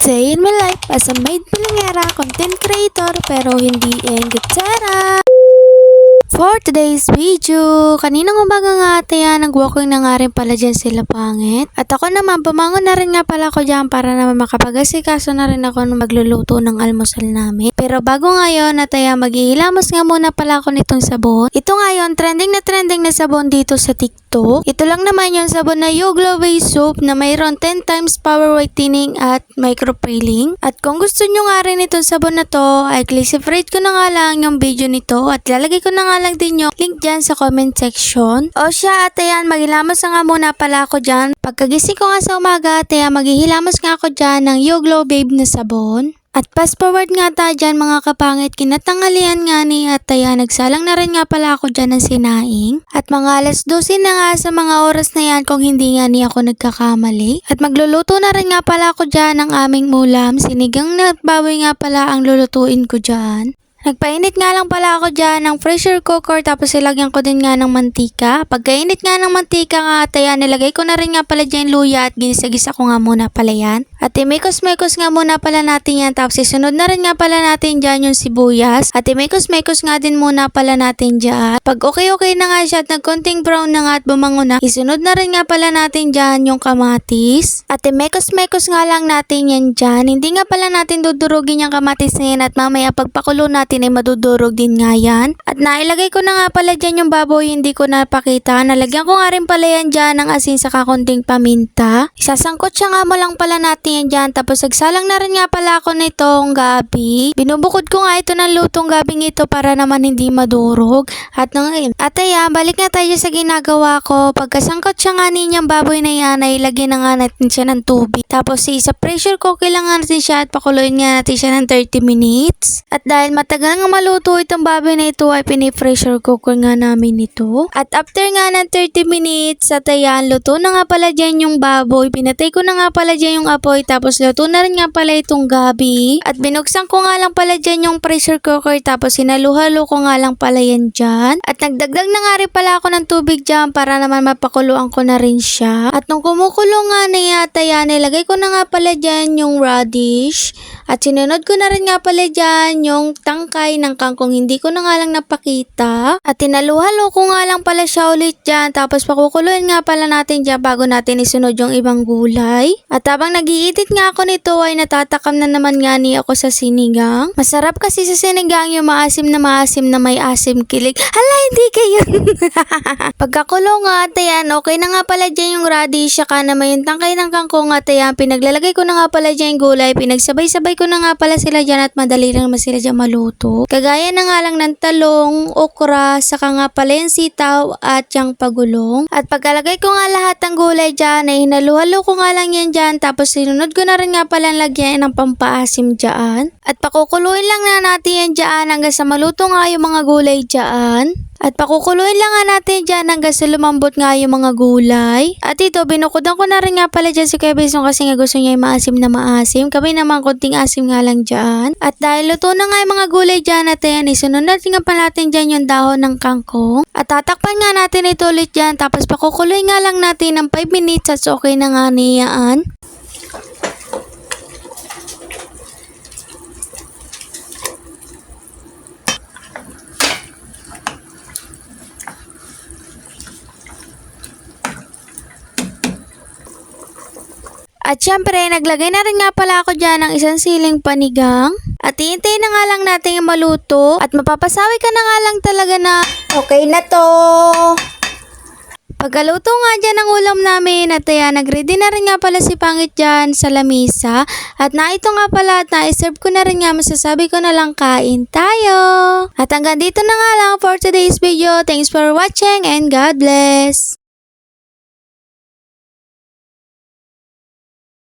Day in my life as a maid pilingera, content creator, pero hindi enggetsera. For today's video, kaninang umaga nga ate nag-walking na nga rin pala dyan sila pangit. At ako naman, bumangon na rin nga pala ako dyan para naman makapag-asikaso na rin ako nung magluluto ng almusal namin. Pero bago ngayon ate, maghihilamos nga muna pala ako nitong sabon. Ito ngayon, trending na sabon dito sa TikTok. Ito lang naman yung sabon na Yoglo Base Soap na mayroon 10 times power whitening at micropeeling. At kung gusto nyo nga rin itong sabon na to, ay classify ko na nga lang yung video nito at lalagay ko na nga lang din yung link dyan sa comment section. O siya ate maghilamos na nga muna pala ako dyan. Pagkagising ko nga sa umaga ate maghihilamos nga ako dyan ng Yoglo Babe na sabon. At fast forward nga ta dyan mga kapangit, kinatangalian nga ni Ataya, nagsalang na rin nga pala ako dyan ng sinaing. At mga alas 12 na nga sa mga oras na yan kung hindi nga ni ako nagkakamali. At magluluto na rin nga pala ako dyan ng aming ulam, sinigang na baboy nga pala ang lulutuin ko dyan. Nagpainit nga lang pala ako dyan ng pressure cooker tapos ilagyan ko din nga ng mantika. Pagkainit nga ng mantika nga ataya, nilagay ko na rin nga pala dyan luya at ginisa-gisa ko nga muna pala yan. At imekos-mekos nga muna pala natin yan tapos isunod na rin nga pala natin dyan yung sibuyas. At imekos-mekos nga din muna pala natin dyan. Pag okay na nga siya at nagkonting brown na nga at bumango na, isunod na rin nga pala natin dyan yung kamatis. At imekos-mekos nga lang natin yan dyan. Hindi nga pala natin dudurugin yung kamatis na yan at mamaya pagpakulo natin ay madudurog din nga yan. At nailagay ko na nga pala dyan yung baboy, hindi ko napakita. Nalagyan ko nga rin pala yan dyan ng asin sa kakunting paminta. Isasangkot siya nga mo lang pala natin yan dyan. Tapos nagsalang na rin nga pala ako nitong gabi. Binubukod ko nga ito ng lutong gabing ito para naman hindi madurog. At balik na tayo sa ginagawa ko. Pagkasangkot siya nga ninyang baboy na yan, ay ilagyan na nga natin siya ng tubig. Tapos sa pressure cooker lang nga natin siya at pakuluin nga natin siya ng 30 minutes. At dahil matagal nga maluto itong baboy na ito ay pini-pressure cooker nga namin ito. At after nga ng 30 minutes at ayan, luto na nga pala dyan yung baboy. Pinatay ko na nga pala dyan yung apoy tapos luto na rin nga pala itong gabi. At binuksan ko nga lang pala dyan yung pressure cooker tapos sinaluhalo ko nga lang pala yan dyan. At nagdagdag na nga rin pala ako ng tubig dyan para naman mapakuluan ko na rin siya. At nung kumukulo nga na yata yan, ilagay ko na nga pala dyan yung radish. At sinunod ko na rin nga pala dyan yung tangkay ng kangkong, hindi ko na nga lang napakita. At tinaluhalo ko nga lang pala siya ulit dyan. Tapos pakukuluin nga pala natin dyan bago natin isunod yung ibang gulay. At habang nag-iitit nga ako nito ay natatakam na naman nga ni ako sa sinigang. Masarap kasi sa sinigang yung maasim na may asim kilig. Hala, hindi kayo. Pagkakulo nga atayan, okay na nga pala dyan yung radish saka naman yung tangkay ng kangkong atayan. Pinaglalagay ko na nga pala dyan yung gulay. Pinagsabay-sabay ko na nga pala sila dyan at madali lang sila dyan maluto. Kagaya na nga lang ng talong, okra, saka nga pala yung sitaw at yung pagulong. At pagkalagay ko nga lahat ng gulay dyan, ay hinaluhalo ko nga lang yan dyan. Tapos sinunod ko na rin nga pala lagyan ng pampaasim dyan. At pakukuluin lang na natin yan dyan hanggang sa maluto nga yung mga gulay dyan. At pakukuluin lang nga natin dyan hanggang sa lumambot nga yung mga gulay. At ito, binukudan ko na rin nga pala dyan si Kuya Besong kasi nga gusto niya yung maasim na maasim. Kami naman konting asim nga lang dyan. At dahil luto na nga yung mga gulay dyan at yan, isunod natin nga pala natin dyan yung dahon ng kangkong. At tatakpan nga natin ito ulit dyan. Tapos pakukuluin nga lang natin ng 5 minutes at okay na nga niyaan. At syempre, naglagay na rin nga pala ako dyan ng isang siling panigang. At iintay na nga lang natin yung maluto. At mapapasawi ka na nga lang talaga na okay na to. Pagkaluto nga dyan ang ulam namin at ayan, nag-ready na rin nga pala si Pangit dyan sa lamisa. At ito nga pala at na-serve ko na rin nga, masasabi ko na lang kain tayo. At hanggang dito na nga lang for today's video. Thanks for watching and God bless.